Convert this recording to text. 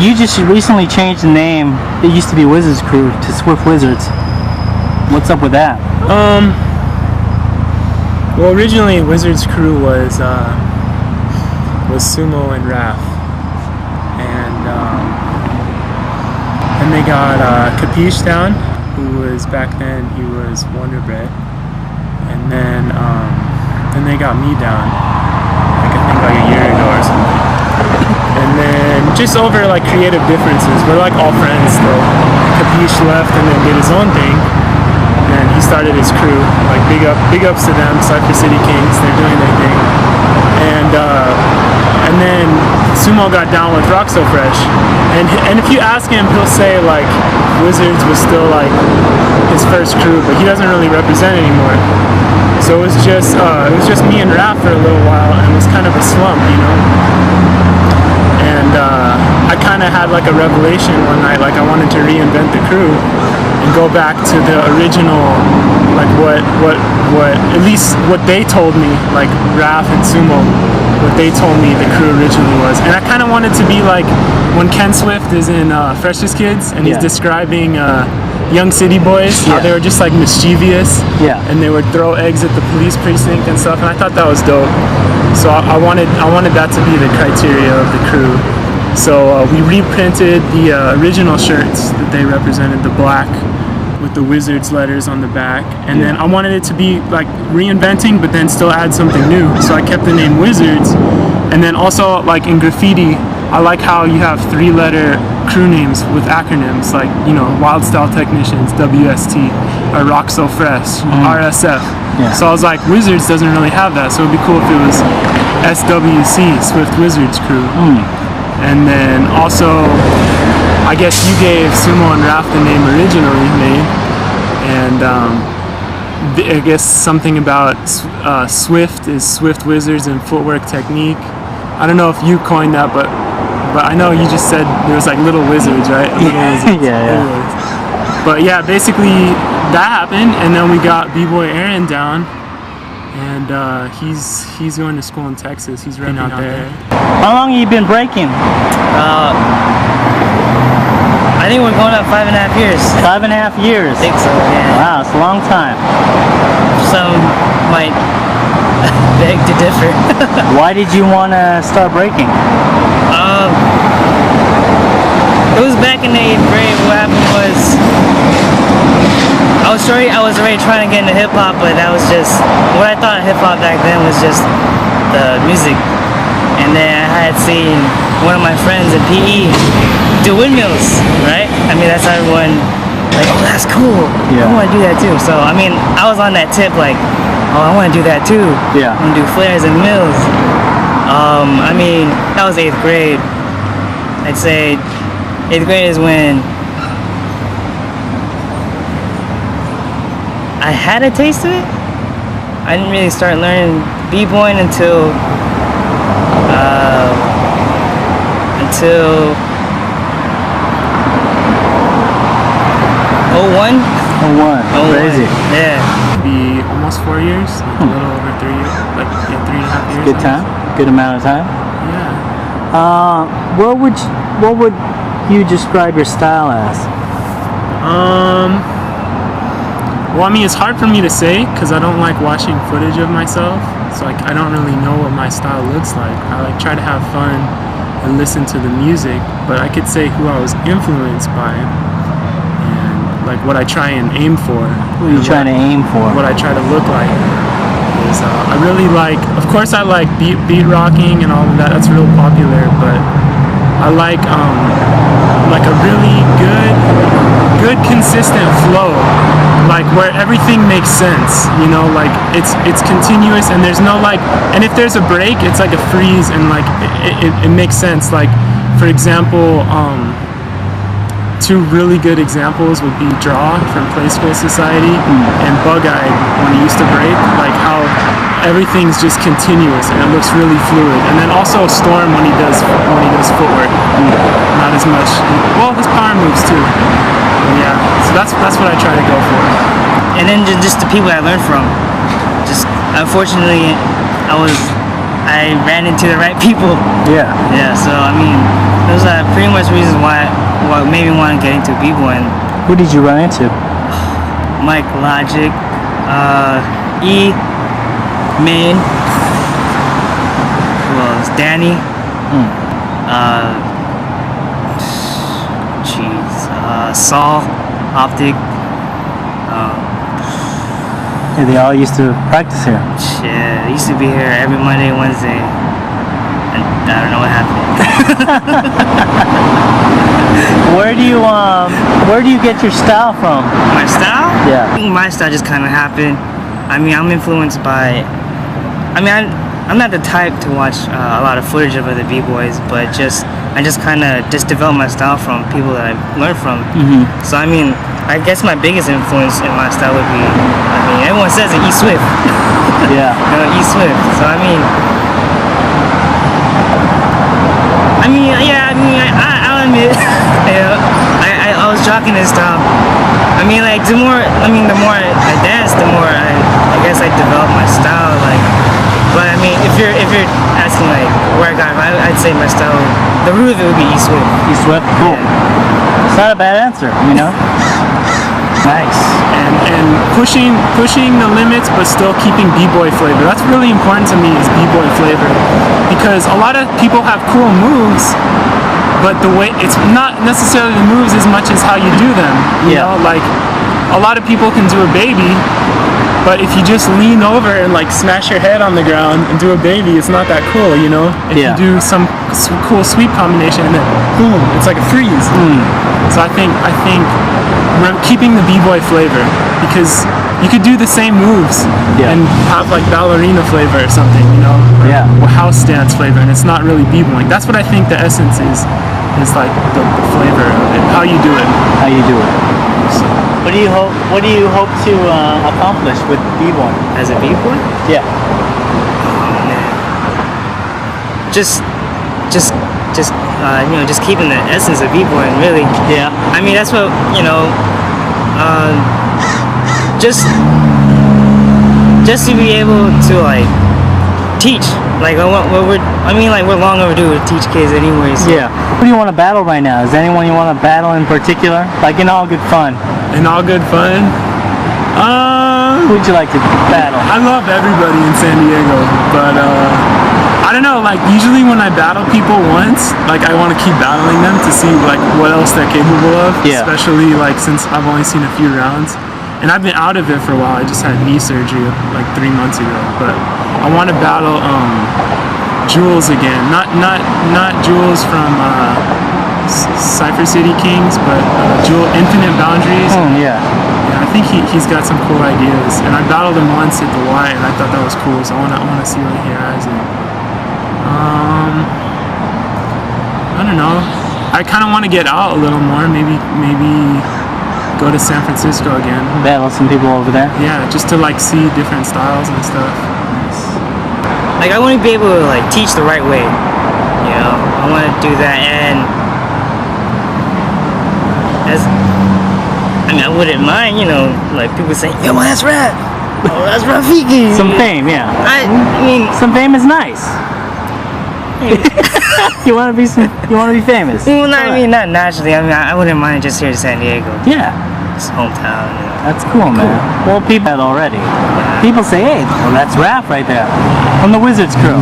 You just recently changed the name. It used to be Wizards Crew to Swift Wizards. What's up with that? Well, originally Wizards Crew was Sumo and Raff, and they got Capiche down, who was back then he was Wonder Bread, and then they got me down, like I think like a year ago or something, and then just over like creative differences, we're like all friends still. Capiche left and then did his own thing. And he started his crew, like big ups to them, Cypress City Kings, they're doing their thing. And then Sumo got down with Rock So Fresh. And if you ask him, he'll say like Wizards was still like his first crew, but he doesn't really represent anymore. So it was just me and Raff for a little while, and it was kind of a slump, you know. And I kind of had like a revelation one night, like I wanted to reinvent the crew and go back to the original, like what at least what they told me, like Raff and Sumo, what they told me the crew originally was. And I kind of wanted to be like when Ken Swift is in Freshest Kids and he's describing young city boys, how they were just like mischievous, and they would throw eggs at the police precinct and stuff, and I thought that was dope. So I wanted that to be the criteria of the crew. So we reprinted the original shirts that they represented, the black with the Wizards letters on the back, and then I wanted it to be like reinventing but then still add something new, so I kept the name Wizards. And then also like in graffiti, I like how you have 3-letter crew names with acronyms, like, you know, Wild Style Technicians, WST, or Rock So Fresh, RSF. So I was like, Wizards doesn't really have that, so it'd be cool if it was SWC, Swift Wizards Crew. And then also, I guess you gave Sumo and Raff the name originally made, and I guess something about Swift is Swift Wizards and Footwork Technique. I don't know if you coined that, but I know you just said there was like little wizards, right? Little wizards. But yeah, basically that happened, and then we got B-Boy Aaron down, and he's going to school in Texas. He's running out there. How long have you been breaking? I think we're going on 5.5 years. 5.5 years? I think so, yeah. Wow, it's a long time. Some might beg to differ. Why did you want to start breaking? It was back in the 8th grade. What happened was I was already trying to get into hip-hop, but that was just what I thought of hip-hop back then was just the music. And then I had seen one of my friends in PE do windmills, right? I mean, that's how everyone, like, oh, that's cool. I want to do that too. So, I mean, I was on that tip, like, oh, I want to do that too. I want to do flares and mills. I mean, that was 8th grade. I'd say 8th grade is when I had a taste of it. I didn't really start learning b-boying until 01. Crazy. Yeah. Be almost 4 years, like a little over 3 years, like 3.5 years. Good time. Good amount of time. Yeah. What would you describe your style as? Well, I mean, it's hard for me to say because I don't like watching footage of myself, so I don't really know what my style looks like. I like try to have fun and listen to the music, but I could say who I was influenced by and like what I try and aim for. What are you trying to aim for? What I try to look like is I really like, of course I like beat rocking and all of that, that's real popular, but I like a really good consistent flow, like where everything makes sense, you know, like it's continuous and there's no like, and if there's a break, it's like a freeze and like it makes sense. Like for example, two really good examples would be Draw from Play School Society and Bug-Eyed when he used to break, like how everything's just continuous and it looks really fluid. And then also Storm when he does footwork, not as much. Well, his power moves too. But yeah, so that's what I try to go for. And then just the people I learned from. Just unfortunately, I ran into the right people. Yeah. Yeah. So I mean, those are pretty much reasons why what made me want to get into b-boying. Who did you run into? Mike, Logic, E, Main, who else? Danny, Saul, Optic. Yeah, they all used to practice here. Shit, I used to be here every Monday, Wednesday. And I don't know what happened. Where do you get your style from? My style? Yeah. I think my style just kind of happened. I mean, I'm influenced by. I mean, I'm not the type to watch a lot of footage of other b-boys, but I just kind of developed my style from people that I've learned from. So I mean, I guess my biggest influence in my style would be, I mean, everyone says it, E Swift. Yeah. You know, E Swift. So I mean, I'll admit, you know, I was jocking this style. I mean, like, the more I dance, the more I guess I develop my style. Like, but I mean, if you're asking like where I got it, I'd say my style, the root of it would be E Swift. E Swift, cool. Yeah. It's not a bad answer, you know. Nice. And pushing the limits, but still keeping b-boy flavor. That's really important to me, is b-boy flavor, because a lot of people have cool moves, but the way, it's not necessarily the moves as much as how you do them. You know, like a lot of people can do a baby, but if you just lean over and like smash your head on the ground and do a baby, it's not that cool, you know? If you do some cool sweep combination and then boom, it's like a freeze. So I think we're keeping the b-boy flavor, because you could do the same moves and have like ballerina flavor or something, you know? Or house dance flavor, and it's not really b-boying. That's what I think the essence is like the flavor of it, how you do it. How you do it. So. What do you hope to accomplish with b-boy? As a b-boy? Yeah. Oh man. Just you know, just keeping the essence of b-boying, really. Yeah. I mean, that's what, you know, just to be able to like teach, like we're long overdue to teach kids anyways. Yeah. Who do you want to battle right now? Is there anyone you want to battle in particular? Like in all good fun. In all good fun? Who would you like to battle? I love everybody in San Diego, but I don't know, like usually when I battle people once, like I want to keep battling them to see like what else they're capable of, especially like since I've only seen a few rounds. And I've been out of it for a while. I just had knee surgery like 3 months ago, but I want to battle Jules again. Not Jules from Cypher City Kings, but Infinite Boundaries. Yeah. I think he's got some cool ideas, and I battled him once at the Y, and I thought that was cool. So I want to see what he has. And, I don't know. I kind of want to get out a little more. Maybe go to San Francisco again. Battle some people over there. Yeah, just to like see different styles and stuff. Like I want to be able to like teach the right way. You know, I want to do that, and I wouldn't mind, you know, like people saying, yo, that's Raff. Oh, that's Rafiki. Some fame, yeah. I mean, some fame is nice. You want to be famous. Well, I mean, not naturally. I mean, I wouldn't mind just here in San Diego. Yeah. It's hometown. You know. That's cool, man. Well, people have already. People say, hey, well, that's Raff right there from the Wizards crew.